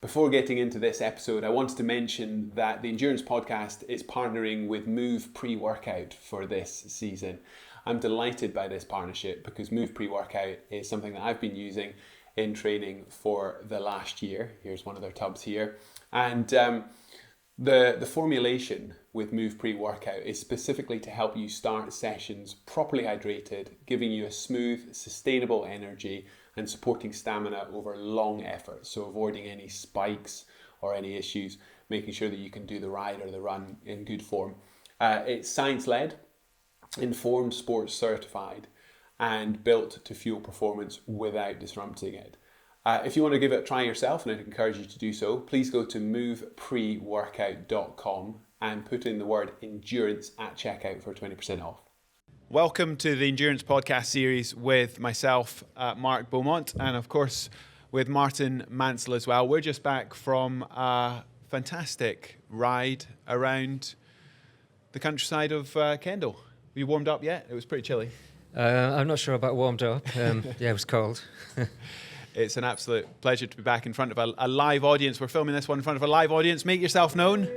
Before getting into this episode, I wanted to mention that the Endurance Podcast is partnering with Move Pre-Workout for this season. I'm delighted by this partnership because Move Pre-Workout is something that I've been using in training for the last year. Here's one of their tubs here. And the formulation with Move Pre-Workout is specifically to help you start sessions properly hydrated, giving you a smooth, sustainable energy and supporting stamina over long efforts. So avoiding any spikes or any issues, making sure that you can do the ride or the run in good form. It's science-led, informed sports certified, and built to fuel performance without disrupting it. If you want to give it a try yourself, and I'd encourage you to do so, please go to movepreworkout.com and put in the word endurance at checkout for 20% off. Welcome to the Endurance Podcast series with myself, Mark Beaumont, and of course with Martin Mansell as well. We're just back from a fantastic ride around the countryside of Kendal. Have you warmed up yet? It was pretty chilly. I'm not sure about warmed up. Yeah, it was cold. It's an absolute pleasure to be back in front of a live audience. We're filming this one in front of a live audience. Make yourself known.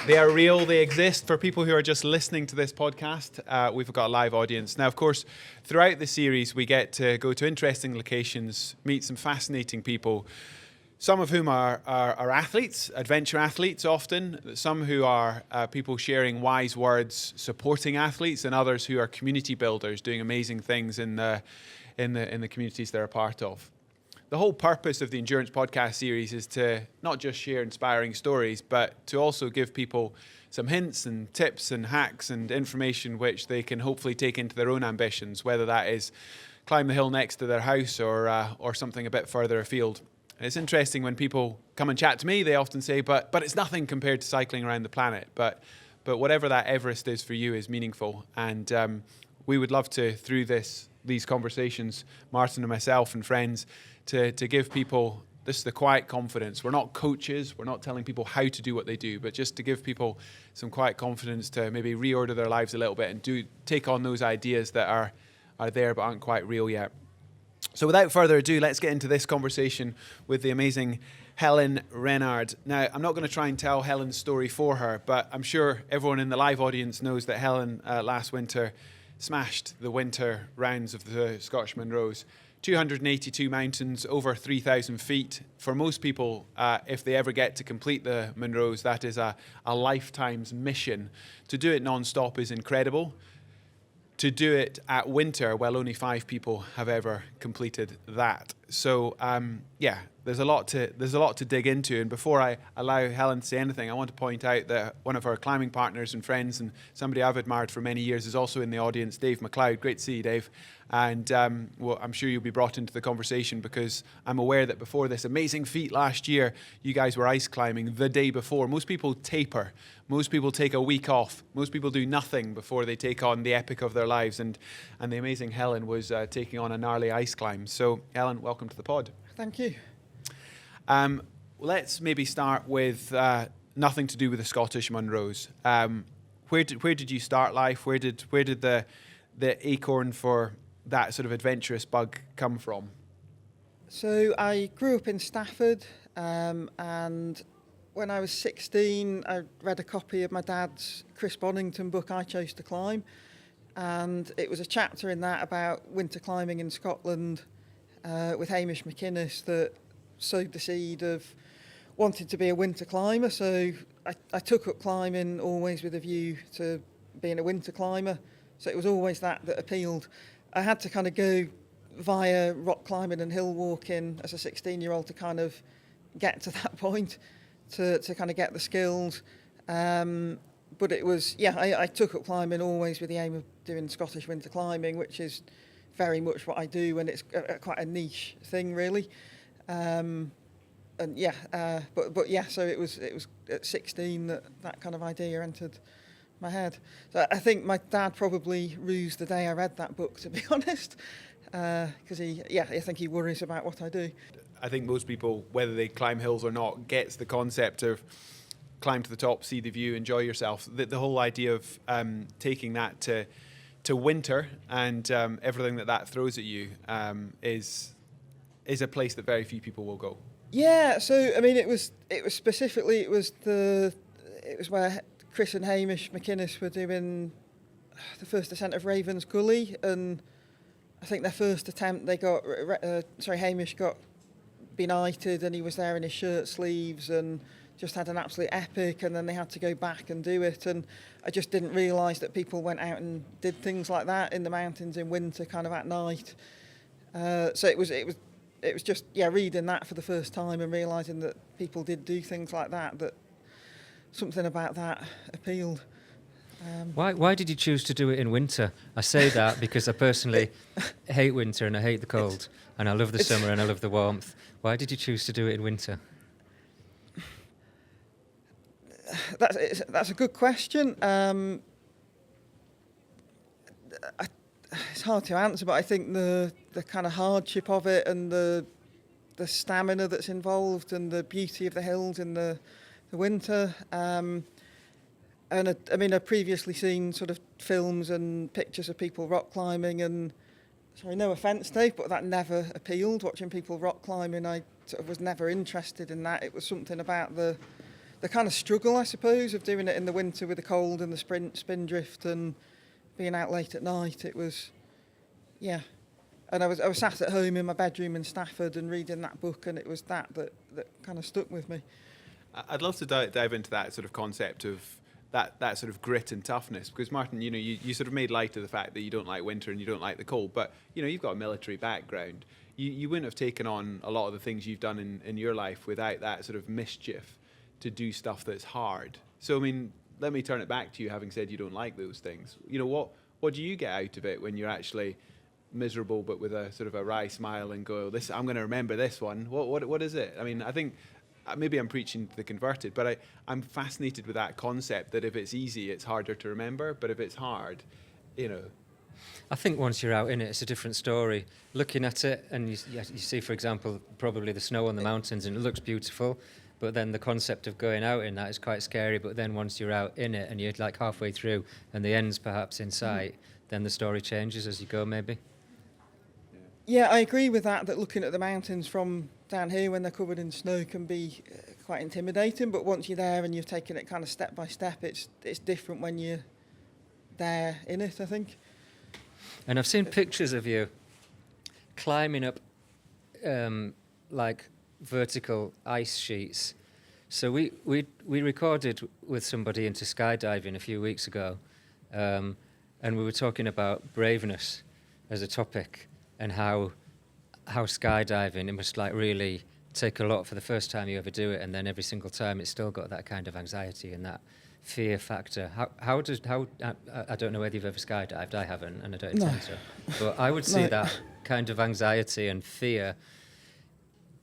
They are real. They exist. For people who are just listening to this podcast, we've got a live audience. Now, of course, throughout the series, we get to go to interesting locations, meet some fascinating people, some of whom are athletes, adventure athletes often, some who are people sharing wise words, supporting athletes, and others who are community builders, doing amazing things in the communities they're a part of. The whole purpose of the Endurance Podcast series is to not just share inspiring stories, but to also give people some hints and tips and hacks and information which they can hopefully take into their own ambitions, whether that is climb the hill next to their house or something a bit further afield. And it's interesting when people come and chat to me, they often say, but it's nothing compared to cycling around the planet. But whatever that Everest is for you is meaningful. And we would love to, through these conversations, Martin and myself and friends, to give people this the quiet confidence. We're not coaches. We're not telling people how to do what they do, but just to give people some quiet confidence to maybe reorder their lives a little bit and take on those ideas that are there but aren't quite real yet. So without further ado, let's get into this conversation with the amazing Helen Rennard. Now, I'm not going to try and tell Helen's story for her, but I'm sure everyone in the live audience knows that Helen last winter smashed the winter rounds of the Scottish Munros. 282 mountains, over 3,000 feet. For most people, if they ever get to complete the Munros, that is a lifetime's mission. To do it non-stop is incredible. To do it at winter, well, only 5 people have ever completed that. So, there's a lot to dig into. And before I allow Helen to say anything, I want to point out that one of our climbing partners and friends and somebody I've admired for many years is also in the audience, Dave McLeod. Great to see you, Dave. And I'm sure you'll be brought into the conversation because I'm aware that before this amazing feat last year, you guys were ice climbing the day before. Most people taper. Most people take a week off. Most people do nothing before they take on the epic of their lives. And the amazing Helen was taking on a gnarly ice climb. So, Helen, welcome to the pod. Thank you. Let's maybe start with nothing to do with the Scottish Munros. Where did you start life? Where did the acorn for that sort of adventurous bug come from? So I grew up in Stafford, and when I was 16, I read a copy of my dad's Chris Bonington book, I Chose to Climb, and it was a chapter in that about winter climbing in Scotland with Hamish McInnes that sowed the seed of wanting to be a winter climber. So I took up climbing always with a view to being a winter climber. So it was always that appealed. I had to kind of go via rock climbing and hill walking as a 16-year-old to kind of get to that point, to kind of get the skills. But it was, I took up climbing always with the aim of doing Scottish winter climbing, which is very much what I do, and it's quite a niche thing, really. So it was at 16 that kind of idea entered my head. So I think my dad probably rused the day I read that book, to be honest, because I think he worries about what I do. I think most people, whether they climb hills or not, gets the concept of climb to the top, see the view, enjoy yourself. The whole idea of taking that to winter and everything that throws at you is a place that very few people will go. Yeah, so I mean, it was specifically it was where Chris and Hamish McInnes were doing the first descent of Ravens Gully, and I think their first attempt they got Hamish got benighted, and he was there in his shirt sleeves and just had an absolute epic, and then they had to go back and do it, and I just didn't realise that people went out and did things like that in the mountains in winter, kind of at night. So it was just reading that for the first time and realising that people did do things like that. That something about that appealed. Why did you choose to do it in winter? I say that because I personally hate winter and I hate the cold, and I love the summer and I love the warmth. Why did you choose to do it in winter? That's a good question. It's hard to answer, but I think the kind of hardship of it and the stamina that's involved and the beauty of the hills in the winter. And I've previously seen sort of films and pictures of people rock climbing, and sorry, no offence, Dave, but that never appealed. Watching people rock climbing, I sort of was never interested in that. It was something about the kind of struggle, I suppose, of doing it in the winter with the cold and the spin drift and being out late at night. It was, yeah. And I was sat at home in my bedroom in Stafford and reading that book, and it was that kind of stuck with me. I'd love to dive into that sort of concept of that sort of grit and toughness, because Martin, you sort of made light of the fact that you don't like winter and you don't like the cold, but you've got a military background. You wouldn't have taken on a lot of the things you've done in your life without that sort of mischief to do stuff that's hard. So I mean, let me turn it back to you, having said you don't like those things. What do you get out of it when you're actually miserable but with a sort of a wry smile and go, "This, I'm going to remember this one"? What is it? I mean, I think maybe I'm preaching to the converted, but I'm fascinated with that concept that if it's easy, it's harder to remember, but if it's hard, I think once you're out in it, it's a different story. Looking at it, and you see, for example, probably the snow on the mountains, and it looks beautiful, but then the concept of going out in that is quite scary. But then once you're out in it and you're like halfway through and the end's perhaps in sight, then the story changes as you go, maybe. Yeah, I agree with that looking at the mountains from down here when they're covered in snow can be quite intimidating, but once you're there and you've taken it kind of step by step, it's different when you're there in it, I think. And I've seen pictures of you climbing up like vertical ice sheets. So we recorded with somebody into skydiving a few weeks ago, and we were talking about braveness as a topic, and how skydiving, it must like really take a lot for the first time you ever do it, and then every single time it's still got that kind of anxiety and that fear factor. How I don't know whether you've ever skydived. I haven't, and I don't intend to. But I would see that kind of anxiety and fear,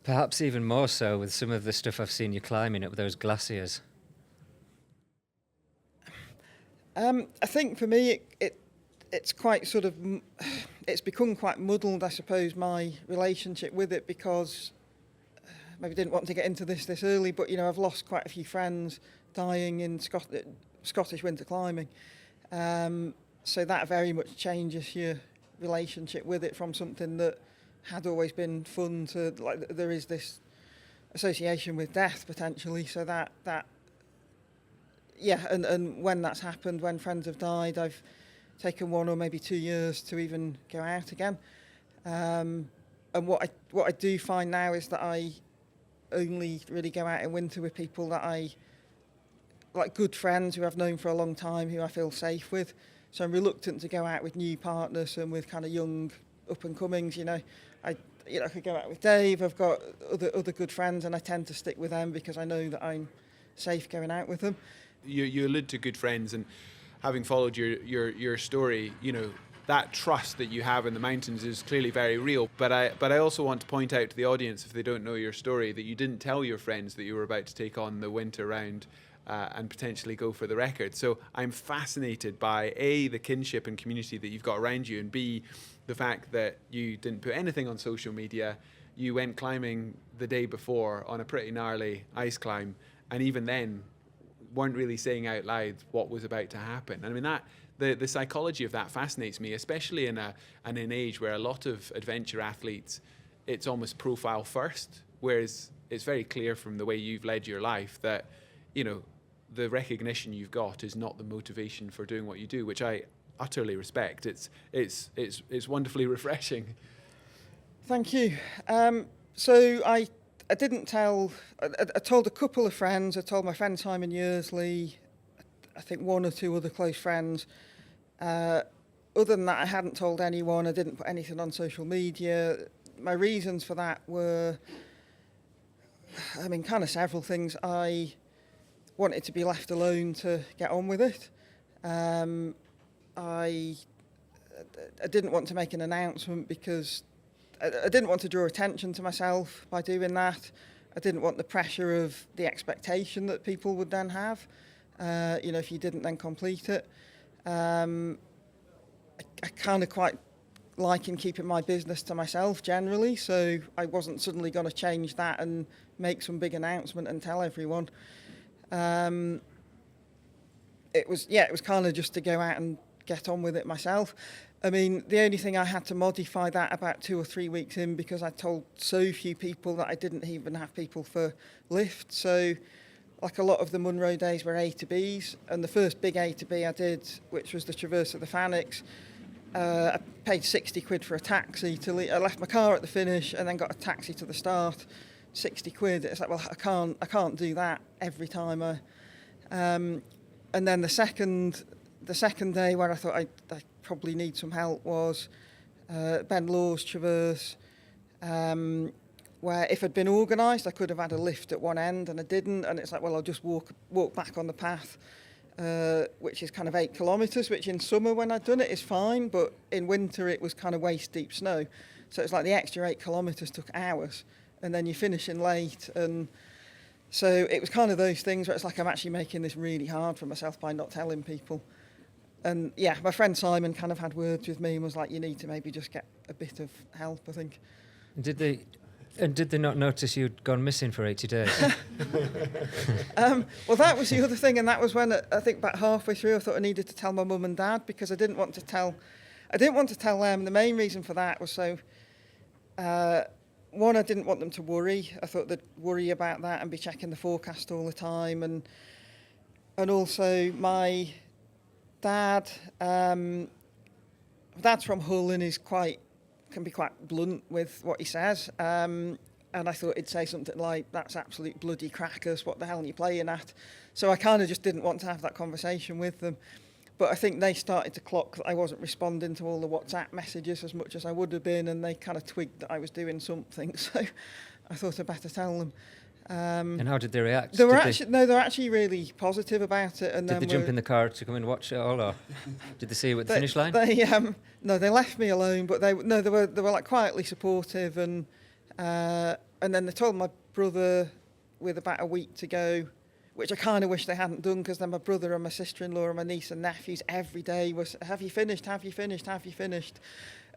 perhaps even more so with some of the stuff I've seen you climbing up those glaciers. I think for me it's quite sort of, it's become quite muddled, I suppose, my relationship with it, because maybe didn't want to get into this early, but I've lost quite a few friends dying in Scottish winter climbing, so that very much changes your relationship with it from something that had always been fun to like there is this association with death potentially. So that and when that's happened, when friends have died, I've taken 1 or maybe 2 years to even go out again. And what I do find now is that I only really go out in winter with people that I like, good friends who I've known for a long time, who I feel safe with. So I'm reluctant to go out with new partners and with kind of young up and comings. I could go out with Dave. I've got other good friends, and I tend to stick with them because I know that I'm safe going out with them. You allude to good friends, and having followed your story, that trust that you have in the mountains is clearly very real. But I also want to point out to the audience, if they don't know your story, that you didn't tell your friends that you were about to take on the winter round and potentially go for the record. So I'm fascinated by A, the kinship and community that you've got around you, and B, the fact that you didn't put anything on social media. You went climbing the day before on a pretty gnarly ice climb, and even then weren't really saying out loud what was about to happen. I mean, that the psychology of that fascinates me, especially in an age where a lot of adventure athletes, it's almost profile first, whereas it's very clear from the way you've led your life that, you know, the recognition you've got is not the motivation for doing what you do, which I utterly respect. It's wonderfully refreshing. Thank you. So I didn't tell. I told a couple of friends. I told my friend Simon Yearsley, I think one or two other close friends. Other than that, I hadn't told anyone. I didn't put anything on social media. My reasons for that were, I mean, kind of several things. I wanted to be left alone to get on with it. I didn't want to make an announcement because I didn't want to draw attention to myself by doing that. I didn't want the pressure of the expectation that people would then have, you know, if you didn't then complete it. I kind of quite like in keeping my business to myself generally, so I wasn't suddenly going to change that and make some big announcement and tell everyone. It was kind of just to go out and get on with it myself. I mean, the only thing I had to modify that about 2 or 3 weeks in, because I told so few people that I didn't even have people for lift. So, like a lot of the Munro days were A to Bs, and the first big A to B I did, which was the Traverse of the Fanics, I paid 60 quid for a taxi to leave. I left my car at the finish and then got a taxi to the start, 60 quid. It's like, well, I can't do that every time. And then the second day where I thought I probably need some help was Ben Law's Traverse, where if I'd been organised, I could have had a lift at one end, and I didn't. And it's like, well, I'll just walk back on the path, which is kind of 8 kilometres, which in summer when I'd done it is fine, but in winter it was kind of waist-deep snow. So it's like the extra 8 kilometres took hours, and then you're finishing late. And so it was kind of those things where it's like I'm actually making this really hard for myself by not telling people. And yeah, my friend Simon kind of had words with me and was like, you need to maybe just get a bit of help, I think. Did they not notice you'd gone missing for 80 days? Well, that was the other thing, and that was when I think about halfway through I thought I needed to tell my mum and dad, because I didn't want to tell them. The main reason for that was so, one, I didn't want them to worry. I thought they'd worry about that and be checking the forecast all the time, and also my dad, dad's from Hull and can be quite blunt with what he says. And I thought he'd say something like, that's absolute bloody crackers, what the hell are you playing at? So I kind of just didn't want to have that conversation with them. But I think they started to clock that I wasn't responding to all the WhatsApp messages as much as I would have been, and they kind of twigged that I was doing something. So I thought I'd better tell them. And how did they react? They were actually really positive about it. And did they jump in the car to come and watch it all, or did they see you at the finish line? No, they left me alone, but they were like quietly supportive, and then they told my brother with about a week to go, which I kind of wish they hadn't done, because then my brother and my sister-in-law and my niece and nephews every day was, have you finished? Have you finished? Have you finished?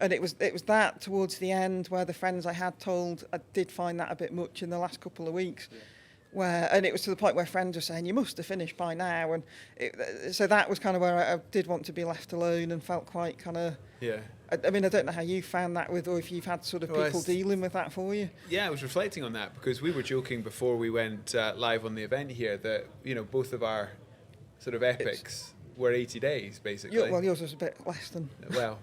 And it was that towards the end where the friends I had told, I did find that a bit much in the last couple of weeks. Yeah. And it was to the point where friends were saying, you must have finished by now. And so that was kind of where I did want to be left alone and felt quite kind of... Yeah. I mean, I don't know how you found that or if you've had sort of people dealing with that for you. Yeah, I was reflecting on that because we were joking before we went live on the event here that, you know, both of our sort of epics were 80 days, basically. Yours was a bit less than... Well...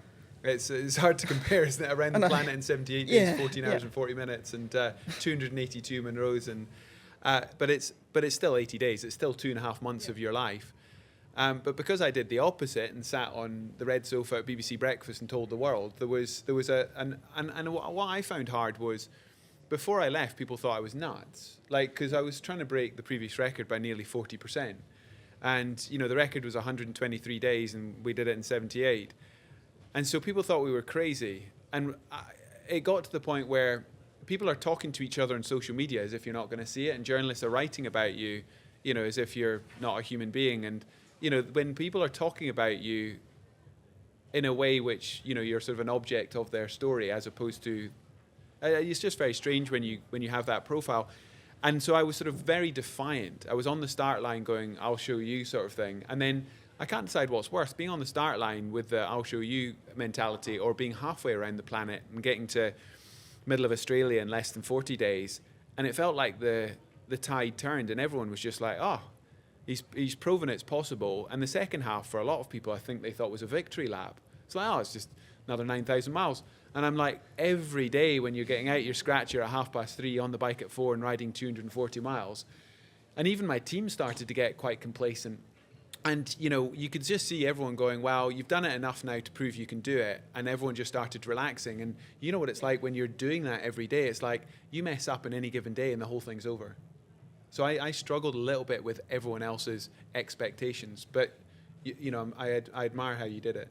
It's hard to compare, isn't it? Around the planet in 78 days, 14 hours and 40 minutes, and 282 Munros, and but it's still 80 days. It's still 2.5 months of your life. But because I did the opposite and sat on the red sofa at BBC Breakfast and told the world, there was and what I found hard was before I left, people thought I was nuts, like because I was trying to break the previous record by nearly 40%, and you know the record was 123 days, and we did it in 78. And so people thought we were crazy. And it got to the point where people are talking to each other on social media as if you're not going to see it. And journalists are writing about you, you know, as if you're not a human being. And, you know, when people are talking about you in a way which, you know, you're sort of an object of their story as opposed to... it's just very strange when you have that profile. And so I was sort of very defiant. I was on the start line going, I'll show you sort of thing. And then... I can't decide what's worse, being on the start line with the I'll show you mentality or being halfway around the planet and getting to middle of Australia in less than 40 days And it felt like the tide turned, and everyone was just like, oh, he's proven it's possible. And the second half, for a lot of people, I think they thought was a victory lap. It's like, oh, it's just another 9,000 miles. And I'm like, every day when you're getting out your scratcher at 3:30 on the bike at 4 and riding 240 miles. And even my team started to get quite complacent. And, you know, you could just see everyone going, well, you've done it enough now to prove you can do it. And everyone just started relaxing. And you know what it's like when you're doing that every day? It's like you mess up in any given day and the whole thing's over. So I struggled a little bit with everyone else's expectations. But, you know, I admire how you did it.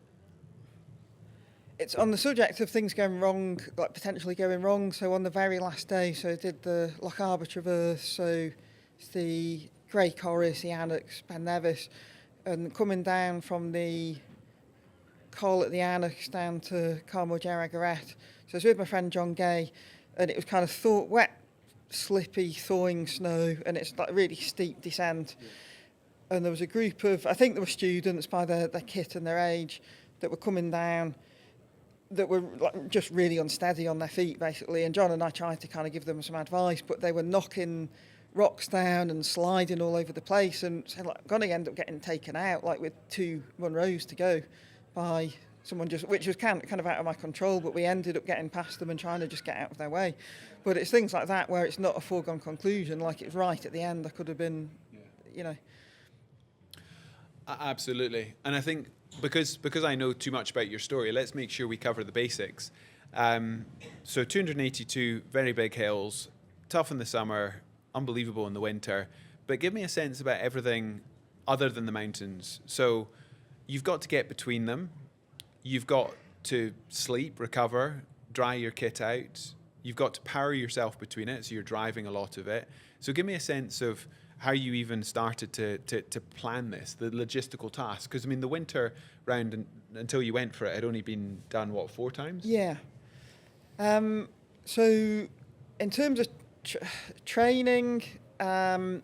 It's on the subject of things going wrong, like potentially going wrong. So on the very last day, so I did the Loch Arbor Traverse, so it's the Grey Corris, the Annex, Ben Nevis, and coming down from the col at the Annex down to Carmel Geragaret. So I was with my friend John Gay, and it was kind of wet, slippy, thawing snow, and it's like a really steep descent. Yeah. And there was a group of, I think there were students by their kit and their age, that were coming down, that were like just really unsteady on their feet, basically. And John and I tried to kind of give them some advice, but they were knocking rocks down and sliding all over the place, and so like, I'm going to end up getting taken out, like with 2 Munros to go by someone, just which was kind of out of my control, but we ended up getting past them and trying to just get out of their way. But it's things like that where it's not a foregone conclusion, like it's right at the end. I could have been, you know. Absolutely. And I think because I know too much about your story, let's make sure we cover the basics. So 282 very big hills, tough in the summer, unbelievable in the winter. But give me a sense about everything other than the mountains. So you've got to get between them. You've got to sleep, recover, dry your kit out. You've got to power yourself between it, so you're driving a lot of it. So give me a sense of how you even started to plan this, the logistical task. Because, I mean, the winter round, until you went for it, had only been done, 4 times? Yeah. So in terms of training... Don't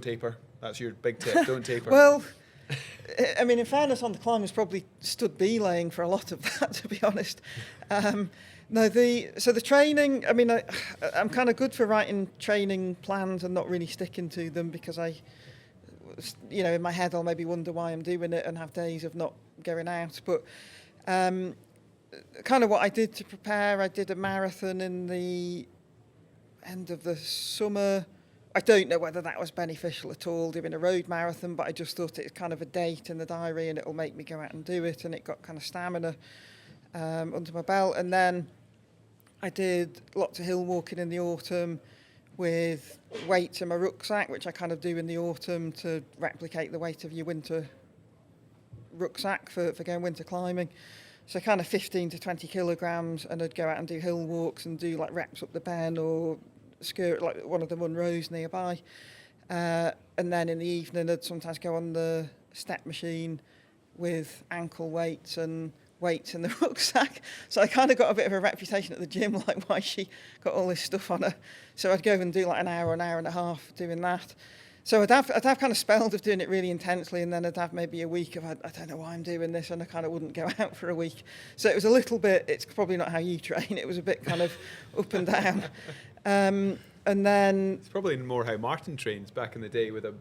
taper. That's your big tip. Don't taper. Well, I mean, in fairness, on the climbers probably stood belaying for a lot of that, to be honest. So the training, I mean, I'm kind of good for writing training plans and not really sticking to them, because I, you know, in my head I'll maybe wonder why I'm doing it and have days of not going out. But kind of what I did to prepare, I did a marathon in the end of the summer. I don't know whether that was beneficial at all, doing a road marathon, but I just thought it's kind of a date in the diary and it'll make me go out and do it, and it got kind of stamina under my belt. And then I did lots of hill walking in the autumn with weights in my rucksack, which I kind of do in the autumn to replicate the weight of your winter rucksack for going winter climbing. So kind of 15 to 20 kilograms, and I'd go out and do hill walks and do like reps up the Ben or skirt like one of the Munros nearby. And then in the evening I'd sometimes go on the step machine with ankle weights and weights in the rucksack. So I kind of got a bit of a reputation at the gym, like, why she got all this stuff on her. So I'd go and do like an hour and a half doing that. So I'd have kind of spells of doing it really intensely, and then I'd have maybe a week of, I don't know why I'm doing this, and I kind of wouldn't go out for a week. So it was a little bit, it's probably not how you train, it was a bit kind of up and down. And then it's probably more how Martin trains back in the day with a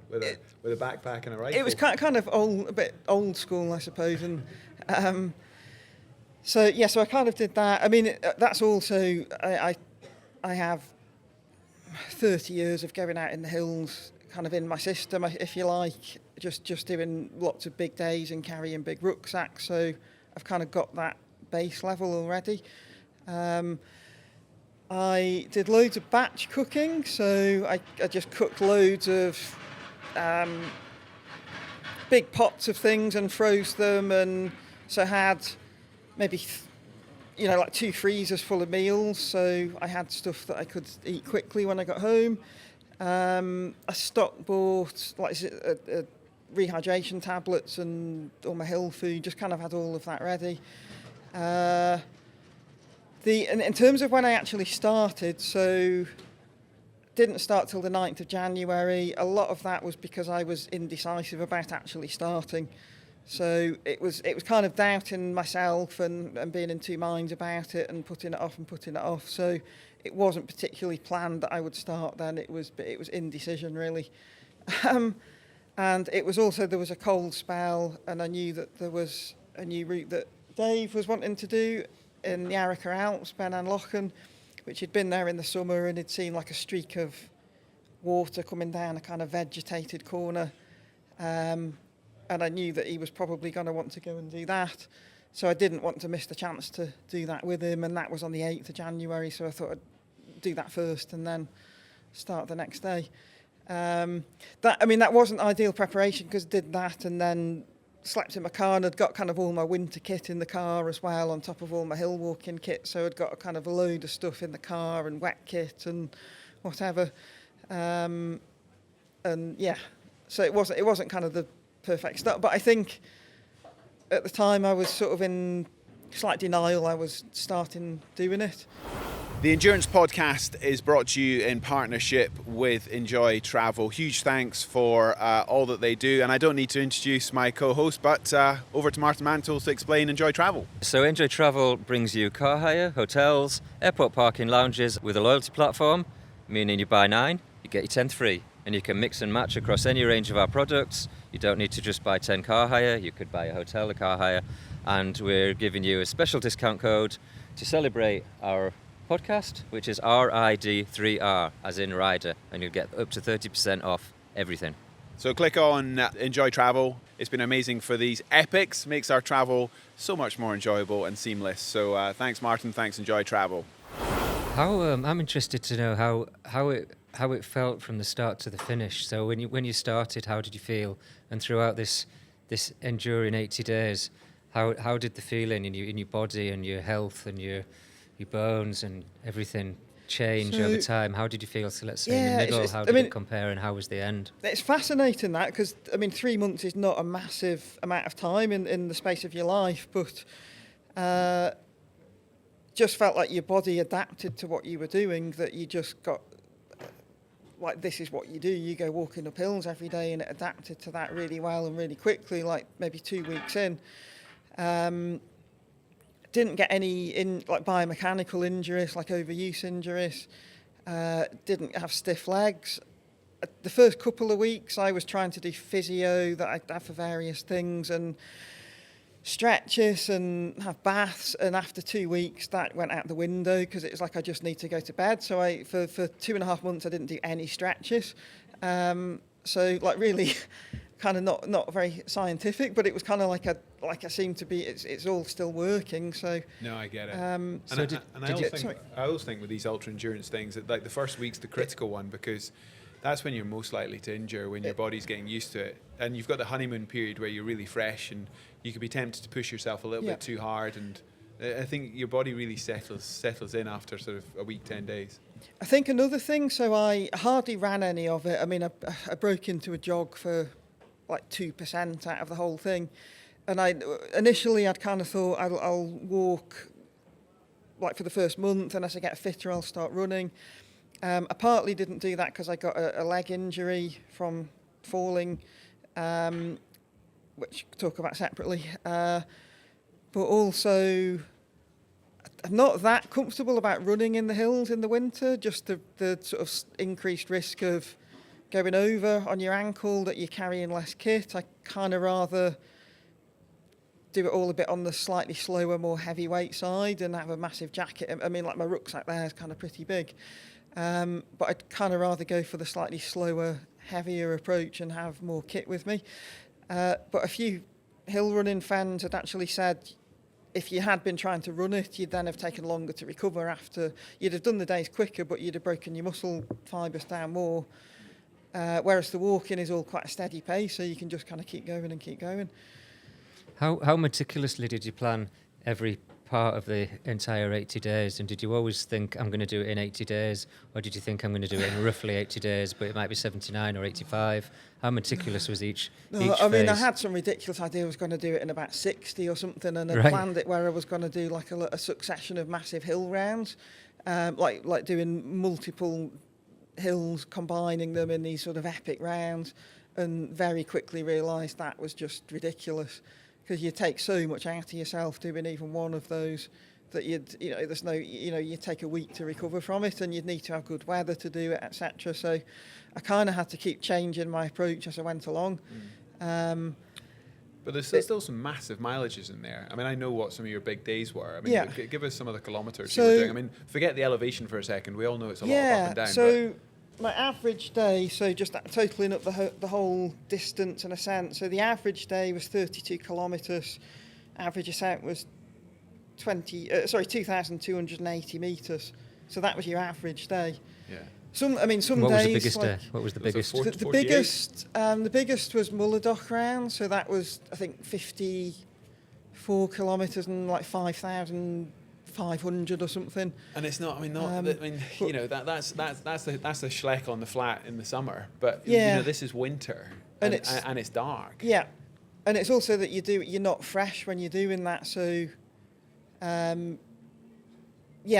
backpack and a rifle. It was kind of old, a bit old school, I suppose. And so I kind of did that. I mean, that's also I have 30 years of going out in the hills, kind of in my system, if you like, just doing lots of big days and carrying big rucksacks. So I've kind of got that base level already. I did loads of batch cooking, so I just cooked loads of big pots of things and froze them, and so I had maybe like 2 freezers full of meals, so I had stuff that I could eat quickly when I got home. I stock bought like rehydration tablets and all my hill food, just kind of had all of that ready. In terms of when I actually started, so didn't start till the 9th of January. A lot of that was because I was indecisive about actually starting. So it was kind of doubting myself and being in two minds about it and putting it off. So it wasn't particularly planned that I would start then. It was indecision really. And it was also, there was a cold spell, and I knew that there was a new route that Dave was wanting to do in the Arrocha Alps, Ben and Lochen, which he'd been there in the summer and he'd seen like a streak of water coming down a kind of vegetated corner. And I knew that he was probably going to want to go and do that. So I didn't want to miss the chance to do that with him, and that was on the 8th of January, so I thought I'd do that first and then start the next day. That wasn't ideal preparation, because I did that and then slept in my car, and I'd got kind of all my winter kit in the car as well, on top of all my hill walking kit, so I'd got a kind of a load of stuff in the car and wet kit and whatever. And yeah, so it wasn't kind of the perfect start, but I think at the time I was sort of in slight denial I was starting doing it. The Endurance Podcast is brought to you in partnership with Enjoy Travel. Huge thanks for all that they do, and I don't need to introduce my co-host, but over to Martin Mansell to explain Enjoy Travel. So Enjoy Travel brings you car hire, hotels, airport parking lounges with a loyalty platform, meaning you buy 9, you get your 10th free, and you can mix and match across any range of our products. You don't need to just buy 10 car hire, you could buy a hotel, a car hire, and we're giving you a special discount code to celebrate our podcast, which is RID3R, as in rider, and you'll get up to 30% off everything. So click on Enjoy Travel. It's been amazing for these epics, makes our travel so much more enjoyable and seamless. So thanks Martin, thanks Enjoy Travel. I'm interested to know how it felt from the start to the finish. So when you started, how did you feel? And throughout this enduring 80 days, how did the feeling in your body and your health and your bones and everything change over time? How did you feel? So let's say in the middle, how did it compare, and how was the end? It's fascinating that, because 3 months is not a massive amount of time in the space of your life, but just felt like your body adapted to what you were doing, that you just got, like, this is what you do. You go walking up hills every day, and it adapted to that really well and really quickly, like maybe 2 weeks in. Didn't get any biomechanical injuries, like overuse injuries. Didn't have stiff legs. The first couple of weeks I was trying to do physio that I have for various things, and stretches and have baths, and after 2 weeks that went out the window, because it was like I just need to go to bed. So for 2.5 months I didn't do any stretches. So like really kind of not very scientific, but it was kind of like I seem to be, it's all still working. So no, I get it. I always think with these ultra endurance things that like the first week's the critical one, because that's when you're most likely to injure, when your body's getting used to it, and you've got the honeymoon period where you're really fresh and you could be tempted to push yourself a little bit too hard, and I think your body really settles in after sort of a week, 10 days. I think another thing, so I hardly ran any of it. I broke into a jog for like 2% out of the whole thing, and initially I'd kind of thought I'll walk like for the first month, and as I get fitter I'll start running. I partly didn't do that because I got a leg injury from falling, which we'll talk about separately, but also I'm not that comfortable about running in the hills in the winter, just the sort of increased risk of going over on your ankle, that you're carrying less kit. I kind of rather do it all a bit on the slightly slower, more heavyweight side and have a massive jacket. Like my rucksack there is kind of pretty big. But I'd kind of rather go for the slightly slower, heavier approach and have more kit with me. But a few hill running fans had actually said if you had been trying to run it, you'd then have taken longer to recover after. You'd have done the days quicker, but you'd have broken your muscle fibres down more. Whereas the walking is all quite a steady pace, so you can just kind of keep going and keep going. How meticulously did you plan every part of the entire 80 days? And did you always think, I'm going to do it in 80 days? Or did you think, I'm going to do it in roughly 80 days, but it might be 79 or 85? How meticulous was each phase? I had some ridiculous idea I was going to do it in about 60 or something, and I planned it where I was going to do like a succession of massive hill rounds, like doing multiple hills, combining them in these sort of epic rounds. and very quickly realised that was just ridiculous, because you take so much out of yourself doing even one of those that there's no, you take a week to recover from it, and you'd need to have good weather to do it, etc. So I kind of had to keep changing my approach as I went along. But there's still some massive mileages in there. I mean, I know what some of your big days were. I mean, yeah. Give us some of the kilometres So, you were doing. I mean, forget the elevation for a second. We all know it's a lot of up and down. So my average day, so just totaling up the whole distance and ascent. So the average day was 32 kilometres. Average ascent was 2,280 metres. So that was your average day. Yeah. Some What days. was the biggest day? What was the biggest? The biggest was Mulladoch round. So that was, I think, 54 kilometres and like 5,500 or something. And it's not. I mean, that's the schleck on the flat in the summer. But this is winter, and it's dark. Yeah, and it's also that you're not fresh when you're doing that. So.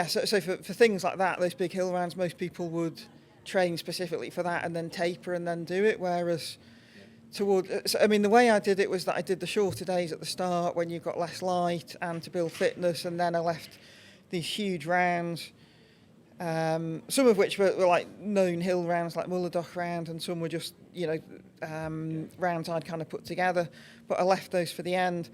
So for things like that, those big hill rounds, most people would train specifically for that and then taper and then do it. Whereas the way I did it was that I did the shorter days at the start when you've got less light and to build fitness, and then I left these huge rounds, some of which were like known hill rounds like Mulladoch round, and some were just rounds I'd kind of put together, but I left those for the end.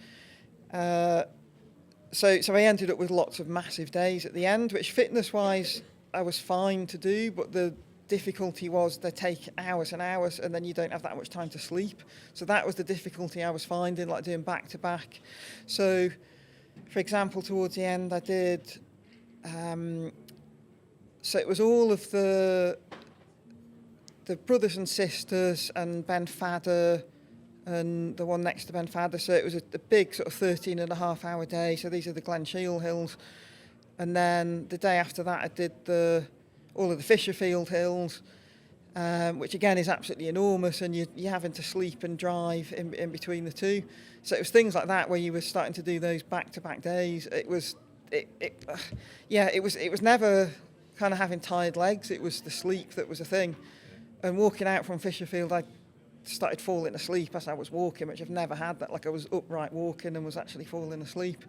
So I ended up with lots of massive days at the end, which fitness-wise I was fine to do, but the difficulty was they take hours and hours, and then you don't have that much time to sleep. So that was the difficulty I was finding, like doing back-to-back. So, for example, towards the end I did... so it was all of the brothers and sisters and Ben Fadder, and the one next to Ben Fadder. So it was a big sort of 13.5-hour day. So these are the Glen Shiel hills. And then the day after that, I did all of the Fisherfield hills, which again is absolutely enormous, and you're having to sleep and drive in between the two. So it was things like that where you were starting to do those back-to-back days. It was never kind of having tired legs. It was the sleep that was a thing. And walking out from Fisherfield, I started falling asleep as I was walking, which I've never had that. Like I was upright walking and was actually falling asleep.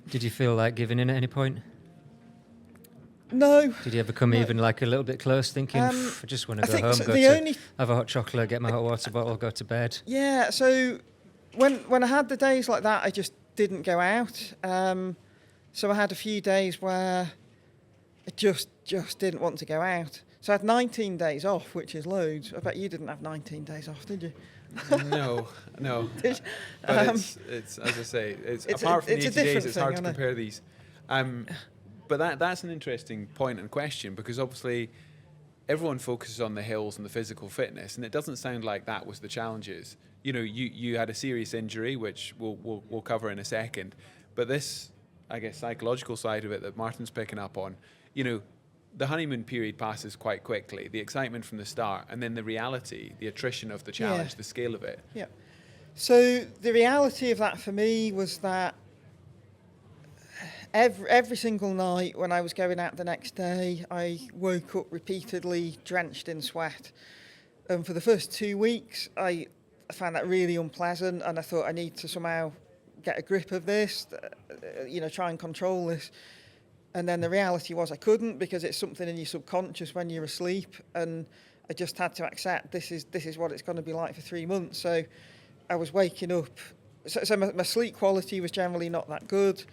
Did you feel like giving in at any point? No. Did you ever come even like a little bit close, thinking, I just want to go home, have a hot chocolate, get my hot water bottle, go to bed? Yeah, so when I had the days like that, I just didn't go out. So I had a few days where I just didn't want to go out. So I had 19 days off, which is loads. I bet you didn't have 19 days off, did you? No. But it's as I say, it's apart from the 80 days, it's hard to compare these. But that's an interesting point and question, because obviously everyone focuses on the hills and the physical fitness, and it doesn't sound like that was the challenges. You had a serious injury, which we'll cover in a second, but this, I guess, psychological side of it that Martin's picking up on, the honeymoon period passes quite quickly, the excitement from the start, and then the reality, the attrition of the challenge, the scale of it. Yeah. So the reality of that for me was that every single night when I was going out the next day, I woke up repeatedly drenched in sweat. And for the first 2 weeks, I found that really unpleasant, and I thought I need to somehow get a grip of this, try and control this. And then the reality was I couldn't, because it's something in your subconscious when you're asleep, and I just had to accept this is what it's going to be like for 3 months. So I was waking up. So my sleep quality was generally not that good.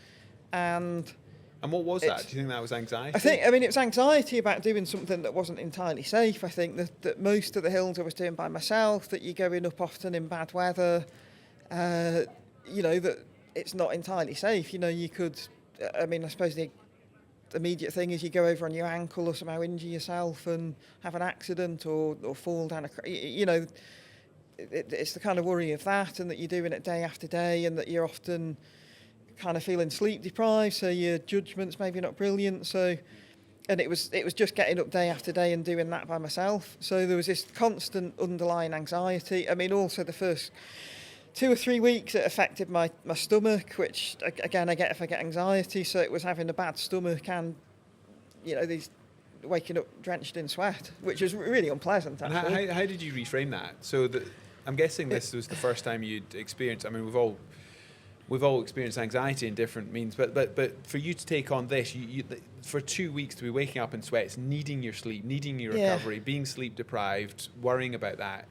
And what was that? Do you think that was anxiety? It was anxiety about doing something that wasn't entirely safe. I think that most of the hills I was doing by myself, that you're going up often in bad weather, that it's not entirely safe. You could, I suppose the immediate thing is you go over on your ankle or somehow injure yourself and have an accident or fall down it's the kind of worry of that, and that you're doing it day after day, and that you're often kind of feeling sleep deprived, so your judgment's maybe not brilliant. So, and it was just getting up day after day and doing that by myself. So there was this constant underlying anxiety. Also the first 2 or 3 weeks it affected my stomach, which again I get if I get anxiety. So it was having a bad stomach and these waking up drenched in sweat, which was really unpleasant, And actually. how did you reframe that? So I'm guessing this was the first time you'd experienced. I mean, we've all experienced anxiety in different means, but for you to take on this, you for 2 weeks to be waking up in sweats, needing your sleep, needing your recovery, being sleep deprived, worrying about that.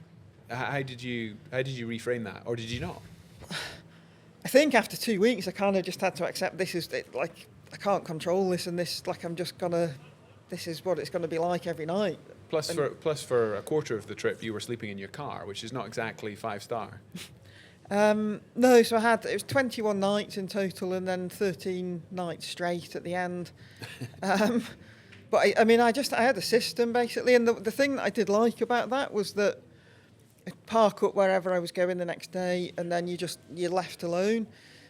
How did you reframe that, or did you not? I think after 2 weeks, I kind of just had to accept this is it, like I can't control this, and this like this is what it's gonna be like every night. Plus, for a quarter of the trip, you were sleeping in your car, which is not exactly 5-star. No, so it was 21 nights in total, and then 13 nights straight at the end. But I mean, I had a system basically, and the thing that I did like about that was that I'd park up wherever I was going the next day, and then you're left alone.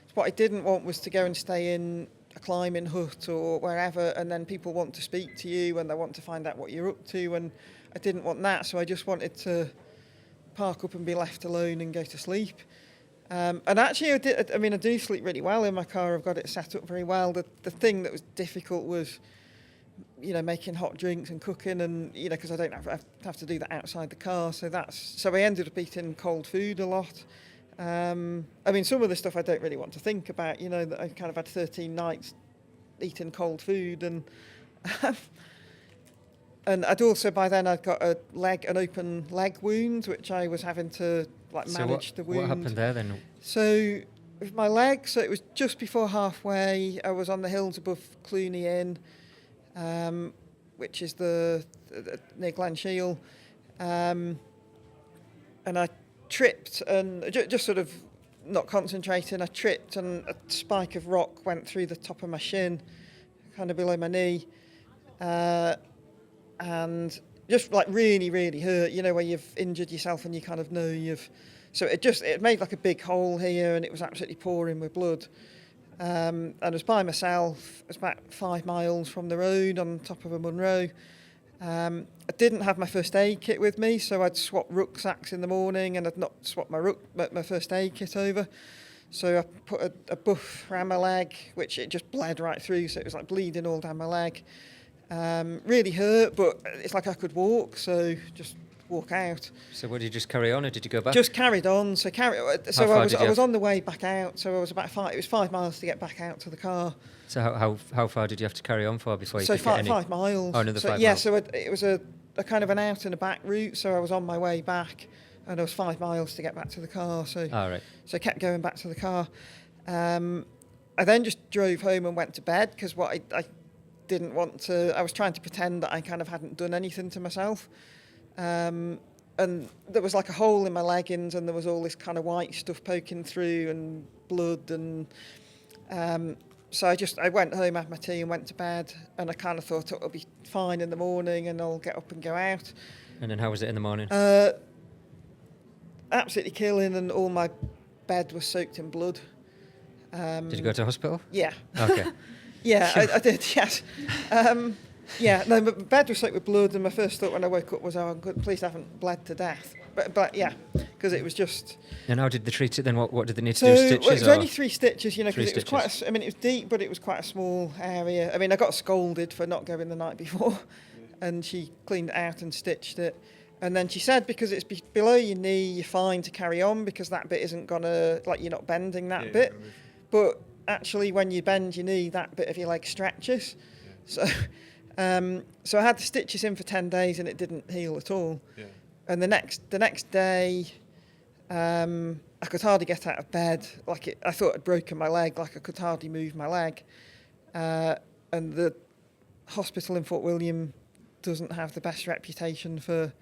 So what I didn't want was to go and stay in a climbing hut or wherever, and then people want to speak to you and they want to find out what you're up to, and I didn't want that, so I just wanted to park up and be left alone and go to sleep. And actually, I do sleep really well in my car. I've got it set up very well. The thing that was difficult was, making hot drinks and cooking, and because I don't have to do that outside the car. So I ended up eating cold food a lot. Some of the stuff I don't really want to think about. That I kind of had 13 nights eating cold food, and and I'd also by then I'd got an open leg wound, which I was having to manage the wound. What happened there then? So with my leg, so it was just before halfway. I was on the hills above Cluny Inn, which is near Glen Shiel, and I tripped and just sort of not concentrating. I tripped and a spike of rock went through the top of my shin, kind of below my knee, and just really, really hurt. Where you've injured yourself and you kind of know you've. So it made like a big hole here, and it was absolutely pouring with blood. And I was by myself. It was about 5 miles from the road on top of a Munro. I didn't have my first aid kit with me, so I'd swap rucksacks in the morning, and I'd not swapped my first aid kit over. So I put a buff around my leg, which it just bled right through, so it was like bleeding all down my leg. Really hurt, but it's like I could walk, so just walk out. So what, did you just carry on, or did you go back? Just carried on. So I was on the way back out. So I was about 5 miles to get back out to the car. So how far did you have to carry on for before you could get get any? 5 miles. Oh, another 5 miles. Yeah, so it was a kind of an out and a back route. So I was on my way back, and it was 5 miles to get back to the car. So right. So I kept going back to the car. I then just drove home and went to bed because I didn't want to. I was trying to pretend that I kind of hadn't done anything to myself. And there was like a hole in my leggings, and there was all this kind of white stuff poking through and blood, and so I went home, had my tea and went to bed, and I kind of thought it'll be fine in the morning and I'll get up and go out. And then how was it in the morning? Absolutely killing, and all my bed was soaked in blood. Did you go to hospital? Yeah. Okay. Yeah, I did, yes. Yeah, no, my bed was soaked with blood, and my first thought when I woke up was, oh, I'm good, please I haven't bled to death. But yeah, because it was just... And how did they treat it then? What did they need to do? Stitches? Well, it was only 3 stitches, because it was stitches. it was deep, but it was quite a small area. I mean, I got scolded for not going the night before, and she cleaned it out and stitched it. And then she said, because it's below your knee, you're fine to carry on, because that bit isn't going to, you're not bending that bit. But actually, when you bend your knee, that bit of your leg stretches. So... So I had the stitches in for 10 days and it didn't heal at all. Yeah. And the next day, I could hardly get out of bed. I thought I'd broken my leg, I could hardly move my leg. And the hospital in Fort William doesn't have the best reputation for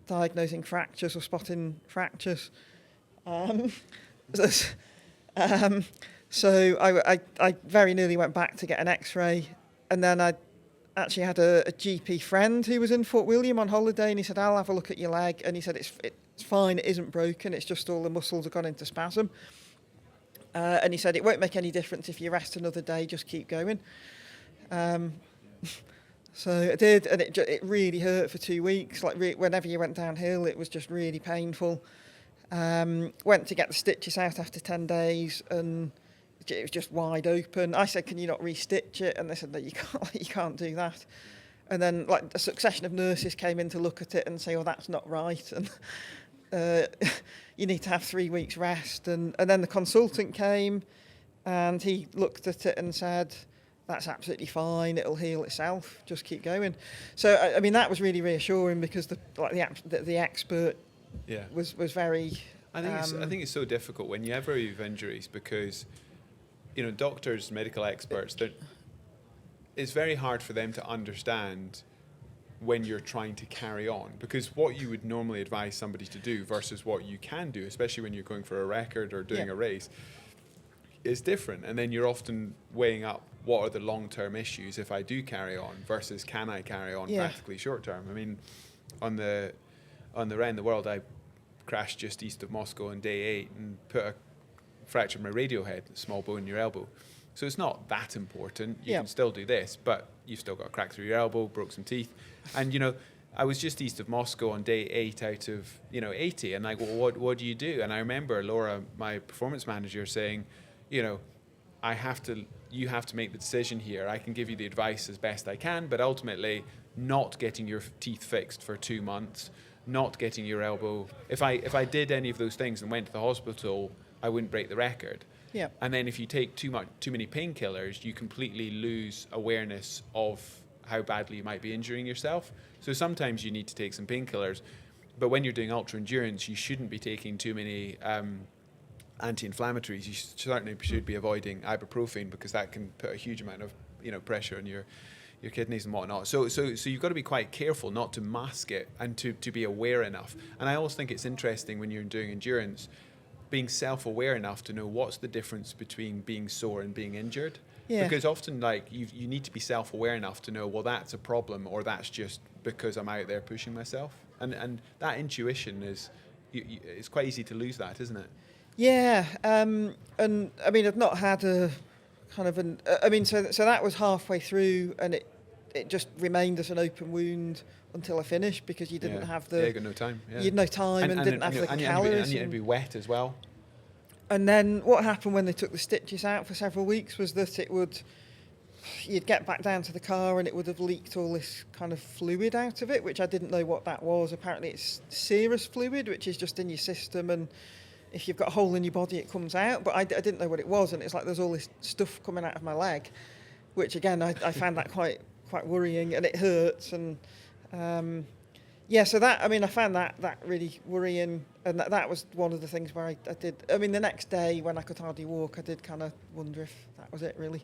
diagnosing fractures or spotting fractures. So I very nearly went back to get an X-ray, and then I actually had a GP friend who was in Fort William on holiday, and he said, I'll have a look at your leg, and he said it's fine, it isn't broken, it's just all the muscles have gone into spasm, and he said it won't make any difference if you rest another day, just keep going. So I did, and it really hurt for 2 weeks. Whenever you went downhill, it was just really painful. Went to get the stitches out after 10 days, and it was just wide open. I said, can you not re-stitch it? And they said, no, you can't do that. And then like a succession of nurses came in to look at it and say, oh, that's not right. And you need to have 3 weeks rest. And then the consultant came and he looked at it and said, that's absolutely fine. It'll heal itself. Just keep going. So, I mean, that was really reassuring because the expert was very... I think it's so difficult whenever you have injuries because, you know, doctors, medical experts, it's very hard for them to understand when you're trying to carry on, because what you would normally advise somebody to do versus what you can do, especially when you're going for a record or doing a race, is different. And then you're often weighing up what are the long-term issues if I do carry on versus can I carry on practically short-term. I mean, on the Round the World, I crashed just east of Moscow on day 8 and fractured my radial head, small bone in your elbow. So it's not that important. You can still do this, but you've still got a crack through your elbow, broke some teeth. And, you know, I was just east of Moscow on day 8 out of, 80. And like, well, what do you do? And I remember Laura, my performance manager, saying, you know, you have to make the decision here. I can give you the advice as best I can, but ultimately not getting your teeth fixed for 2 months, not getting your elbow. If I did any of those things and went to the hospital, I wouldn't break the record. Yeah. And then if you take too many painkillers, you completely lose awareness of how badly you might be injuring yourself. So sometimes you need to take some painkillers, but when you're doing ultra endurance, you shouldn't be taking too many anti-inflammatories. You certainly should be avoiding ibuprofen because that can put a huge amount of pressure on your kidneys and whatnot. So you've got to be quite careful not to mask it and to be aware enough. And I always think it's interesting when you're doing endurance, being self-aware enough to know what's the difference between being sore and being injured. Yeah. Because often, like, you need to be self-aware enough to know, well, that's a problem, or that's just because I'm out there pushing myself. And that intuition it's quite easy to lose that, isn't it? Yeah. And I mean, I've not had a kind of so that was halfway through, and it just remained as an open wound until I finished because you didn't have you got no time. Yeah. You had no time and didn't have the calories. And you'd be wet as well. And then what happened when they took the stitches out for several weeks was that you'd get back down to the car and it would have leaked all this kind of fluid out of it, which I didn't know what that was. Apparently it's serous fluid, which is just in your system, and if you've got a hole in your body, it comes out. But I didn't know what it was, and it's like there's all this stuff coming out of my leg, which again, I found that quite worrying, and it hurts. And so that, I mean, I found that really worrying, and that was one of the things where I did. I mean, the next day when I could hardly walk, I did kind of wonder if that was it, really.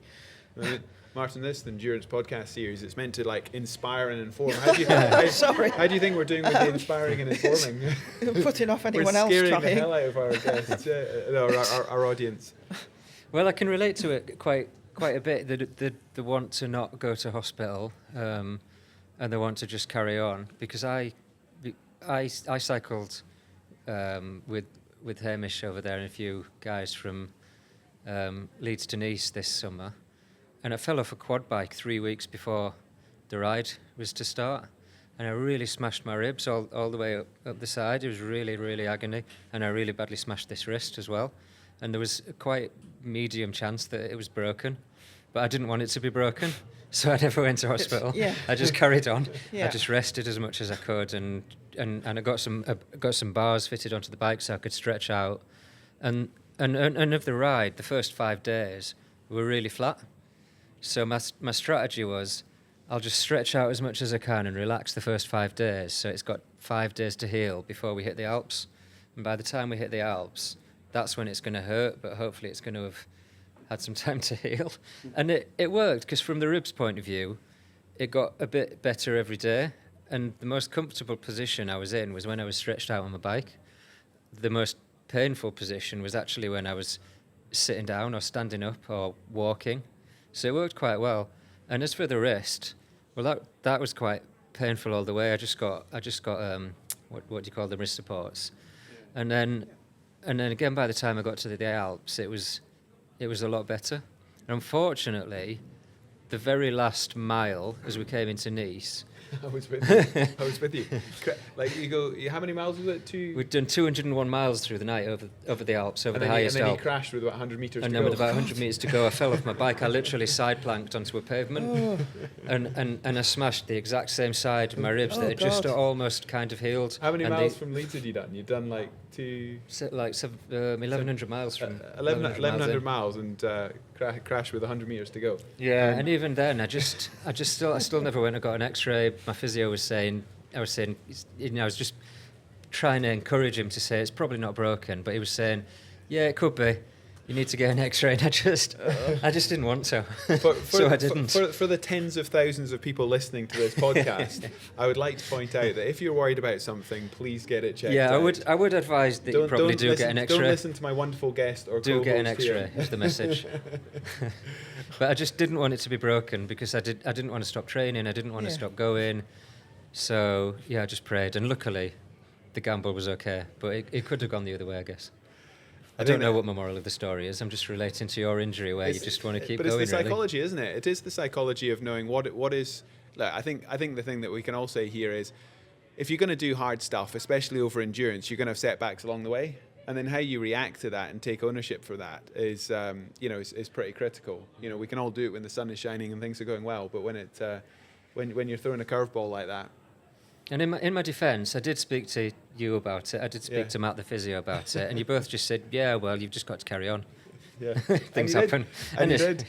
Martin, this the Endurance podcast series, it's meant to like inspire and inform. How do you think we're doing with the inspiring and informing? Putting off anyone else trying. We're scaring the hell out of our guests, our audience. Well, I can relate to it quite a bit. The want to not go to hospital, and they want to just carry on, because I cycled with Hamish over there and a few guys from Leeds to Nice this summer. And I fell off a quad bike 3 weeks before the ride was to start. And I really smashed my ribs all the way up the side. It was really, really agony. And I really badly smashed this wrist as well. And there was a quite medium chance that it was broken. But I didn't want it to be broken. So I never went to hospital. I just carried on. I just rested as much as I could. And I got some bars fitted onto the bike so I could stretch out. And of the ride, the first 5 days were really flat. So my strategy was, I'll just stretch out as much as I can and relax the first 5 days. So it's got 5 days to heal before we hit the Alps. And by the time we hit the Alps, that's when it's going to hurt, but hopefully it's going to have had some time to heal. And it worked, because from the ribs point of view, it got a bit better every day. And the most comfortable position I was in was when I was stretched out on my bike. The most painful position was actually when I was sitting down or standing up or walking. So it worked quite well. And as for the wrist, well, that was quite painful all the way. I just got what do you call the wrist supports, and then again by the time I got to the Alps, it was a lot better. And unfortunately, the very last mile as we came into Nice, I was with you. I was with you. Like you go, how many miles was it? We'd done 201 miles through the night over the Alps, over the highest Alp. And then Alp. you crashed with about 100 metres to go. And then with about 100 metres to go, I fell off my bike. I literally side planked onto a pavement, and I smashed the exact same side of my ribs that had just almost kind of healed. How many miles from Leeds had you done? You'd done like 1,100 miles from 1,100 miles and crash with 100 metres to go. Yeah, and even then, I still never went and got an X-ray. My physio was saying, I was just trying to encourage him to say it's probably not broken, but he was saying, yeah, it could be. You need to get an X-ray, and I just didn't want to, so I didn't. For the tens of thousands of people listening to this podcast, I would like to point out that if you're worried about something, please get it checked out. Yeah, I would advise that you probably do get an X-ray. Don't listen to my wonderful guest or do co-host get an X-ray here. is the message. But I just didn't want it to be broken because I didn't want to stop training. I didn't want to stop going. So yeah, I just prayed, and luckily, the gamble was okay. But it could have gone the other way, I guess. I don't know what my moral of the story is. I'm just relating to your injury where you just want to keep going. But it's the really. psychology, isn't it? It is the psychology of knowing what is. Like, I think the thing that we can all say here is, if you're going to do hard stuff, especially over endurance, you're going to have setbacks along the way, and then how you react to that and take ownership for that is is pretty critical. You know, we can all do it when the sun is shining and things are going well, but when when you're throwing a curveball like that. And in my defence, I did speak to you about it. I did speak to Matt, the physio, about it, and you both just said, "Yeah, well, you've just got to carry on. Yeah, Things happen, and you did.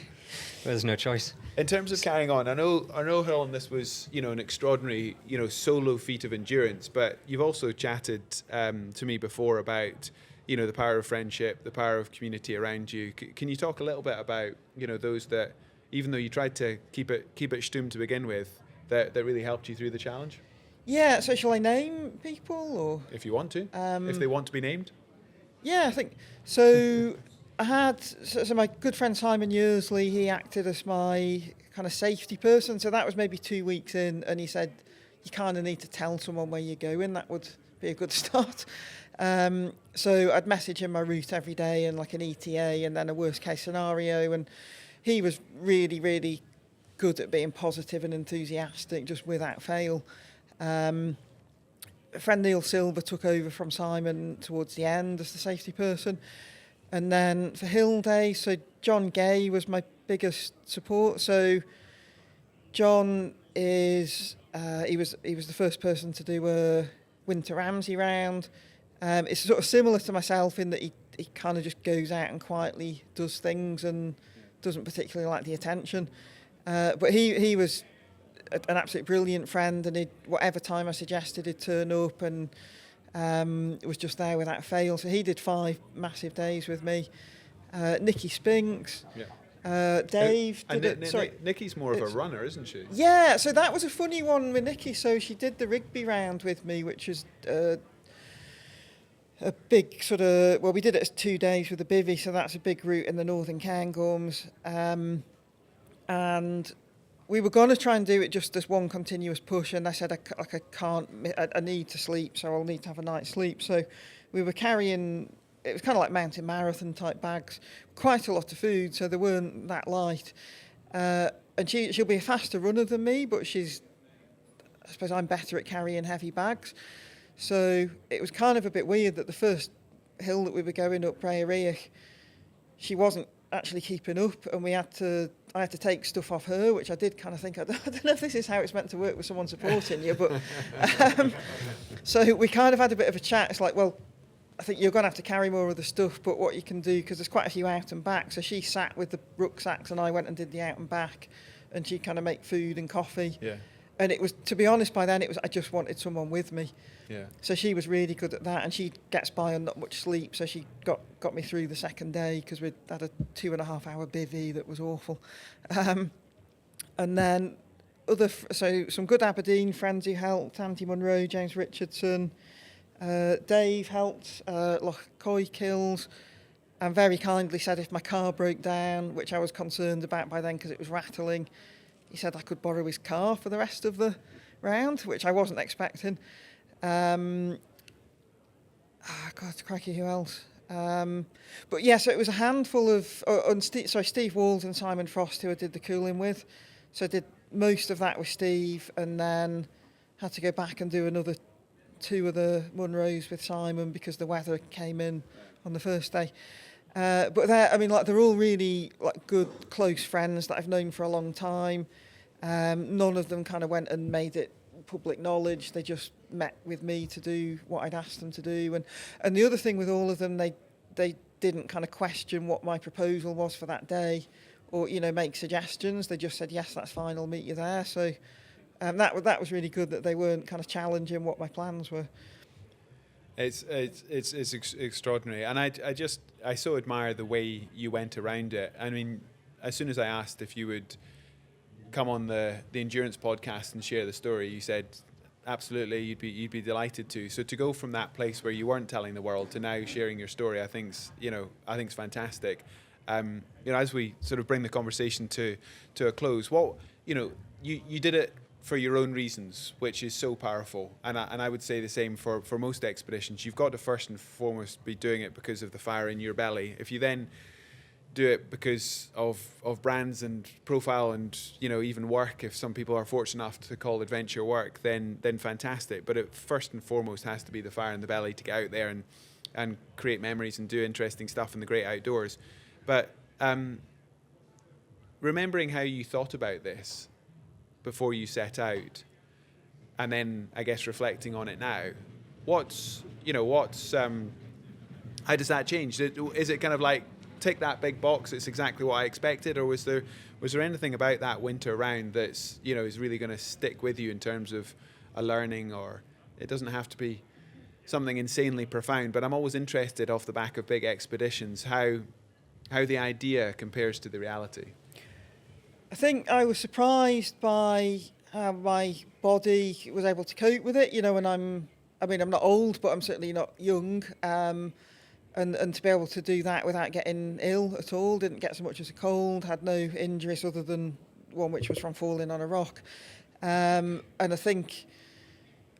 There's no choice." In terms of carrying on, I know, Helen, this was an extraordinary solo feat of endurance, but you've also chatted to me before about the power of friendship, the power of community around you. Can you talk a little bit about those that, even though you tried to keep it stum to begin with, that really helped you through the challenge? Yeah, so shall I name people, or if you want to, if they want to be named? Yeah, I think so. I had so my good friend Simon Yearsley. He acted as my kind of safety person. So that was maybe 2 weeks in, and he said, "You kind of need to tell someone where you're going. That would be a good start." So I'd message him my route every day and like an ETA, and then a worst case scenario. And he was really, really good at being positive and enthusiastic, just without fail. Friend Neil Silver took over from Simon towards the end as the safety person, and then for Hill Day, so John Gay was my biggest support. So John is he was the first person to do a Winter Ramsey round. It's sort of similar to myself in that he kind of just goes out and quietly does things and doesn't particularly like the attention, but he was an absolutely brilliant friend, and whatever time I suggested, he'd turn up, and it was just there without fail. So he did 5 massive days with me. Nikki Spinks, Dave. Nikki's more of a runner, isn't she? Yeah, so that was a funny one with Nikki. So she did the Rigby round with me, which was a big sort of. Well, we did it as 2 days with the bivvy, so that's a big route in the Northern Cairngorms, and we were going to try and do it just as one continuous push, and I said I can't. I need to sleep, so I'll need to have a night's sleep. So we were carrying. It was kind of like mountain marathon type bags, quite a lot of food, so they weren't that light. And she'll be a faster runner than me, but I suppose I'm better at carrying heavy bags. So it was kind of a bit weird that the first hill that we were going up, Breareach, she wasn't actually keeping up, and I had to take stuff off her, which I did kind of think, I don't know if this is how it's meant to work with someone supporting you, but so we kind of had a bit of a chat. It's like, well, I think you're going to have to carry more of the stuff, but what you can do, because there's quite a few out and back, so she sat with the rucksacks and I went and did the out and back, and she kind of make food and coffee. Yeah. And it was, to be honest, by then I just wanted someone with me. Yeah. So she was really good at that, and she gets by on not much sleep, so she got me through the second day, because we'd had a 2.5 hour bivvy that was awful. And then so some good Aberdeen friends who helped, Andy Munro, James Richardson, Dave helped, Loch Coy Kills, and very kindly said if my car broke down, which I was concerned about by then because it was rattling, he said I could borrow his car for the rest of the round, which I wasn't expecting. God, crikey, who else? But yeah, so it was a handful of, Steve Walls and Simon Frost, who I did the cooling with. So I did most of that with Steve, and then had to go back and do another 2 of the Munros with Simon because the weather came in on the first day. But they're all really like good, close friends that I've known for a long time. None of them kind of went and made it public knowledge. They just met with me to do what I'd asked them to do. And the other thing with all of them, they didn't kind of question what my proposal was for that day, or make suggestions. They just said, yes, that's fine, I'll meet you there. So that was really good that they weren't kind of challenging what my plans were. It's extraordinary, and I so admire the way you went around it. I mean, as soon as I asked if you would come on the endurance podcast and share the story, you said absolutely, you'd be delighted to. So to go from that place where you weren't telling the world to now sharing your story, I think's fantastic. As we sort of bring the conversation to a close, you did it for your own reasons, which is so powerful, and I would say the same for most expeditions. You've got to first and foremost be doing it because of the fire in your belly. If you then do it because of brands and profile and even work, if some people are fortunate enough to call adventure work, then fantastic. But it first and foremost has to be the fire in the belly to get out there and create memories and do interesting stuff in the great outdoors. But remembering how you thought about this before you set out, and then I guess reflecting on it now, how does that change? Is it kind of like tick that big box, it's exactly what I expected, or was there anything about that winter round that's is really going to stick with you in terms of a learning? Or it doesn't have to be something insanely profound, but I'm always interested off the back of big expeditions how the idea compares to the reality. I think I was surprised by how my body was able to cope with it. And I'm not old, but I'm certainly not young. And to be able to do that without getting ill at all, didn't get so much as a cold, had no injuries other than one which was from falling on a rock. And I think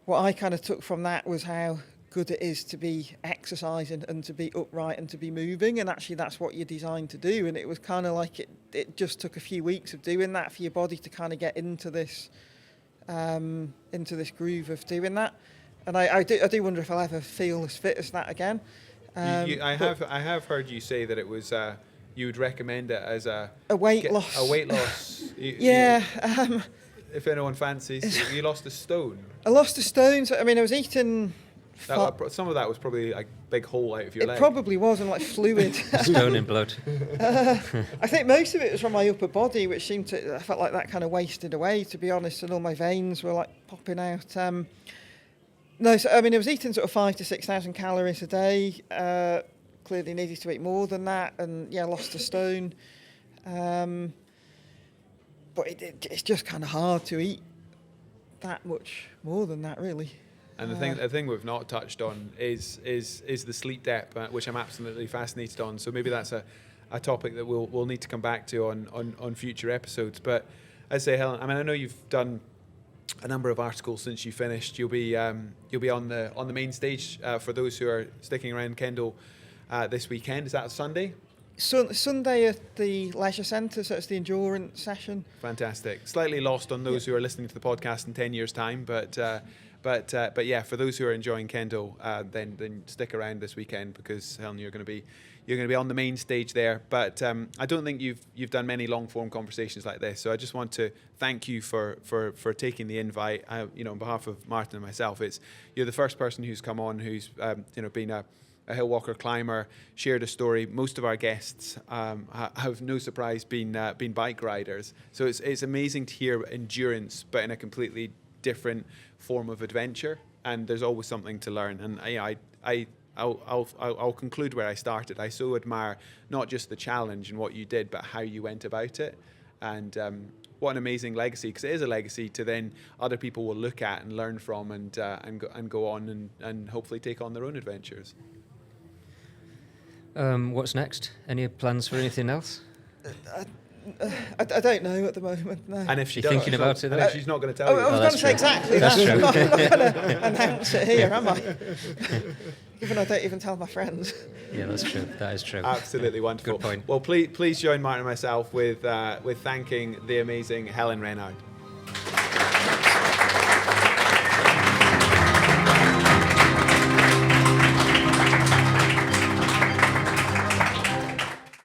what I kind of took from that was how good it is to be exercising and to be upright and to be moving, and actually that's what you're designed to do. And it was kind of like it just took a few weeks of doing that for your body to kind of get into this groove of doing that. And I do wonder if I'll ever feel as fit as that again. I have heard you say that it was you would recommend it as a weight loss. A weight loss. If anyone fancies, you lost a stone. I lost a stone. So, I was eating. Some of that was probably like big hole out of your leg. It probably was, and like fluid. Stone in blood. I think most of it was from my upper body, which I felt like that kind of wasted away, to be honest, and all my veins were like popping out. I was eating sort of 5,000 to 6,000 calories a day. Clearly needed to eat more than that, and lost a stone. But it's just kind of hard to eat that much more than that, really. And the thing we've not touched on is the sleep depth, which I'm absolutely fascinated on. So maybe that's a topic that we'll need to come back to on future episodes. But as I say, Helen, I know you've done a number of articles since you finished. You'll be on the main stage for those who are sticking around Kendal this weekend. Is that a Sunday? Sunday at the Leisure Centre, so it's the endurance session. Fantastic. Slightly lost on those who are listening to the podcast in 10 years' time, but yeah, for those who are enjoying Kendal, then stick around this weekend, because Helen, you're going to be on the main stage there. But I don't think you've done many long form conversations like this, so I just want to thank you for taking the invite. On behalf of Martin and myself, you're the first person who's come on who's been a hill walker, climber, shared a story. Most of our guests have, no surprise, been bike riders. So it's amazing to hear endurance, but in a completely different form of adventure. And there's always something to learn. And I'll conclude where I started. I so admire not just the challenge and what you did, but how you went about it. And what an amazing legacy, because it is a legacy to then other people will look at and learn from, and go on and hopefully take on their own adventures. What's next? Any plans for anything else? I don't know at the moment, no. And if she's thinking about it, and if she's not going to tell you. I was going to say exactly that. I'm not going to announce it here, am I? Given I don't even tell my friends. Yeah, that's true. That is true. Absolutely wonderful. Good point. Well, please join Martin and myself with thanking the amazing Helen Rennard.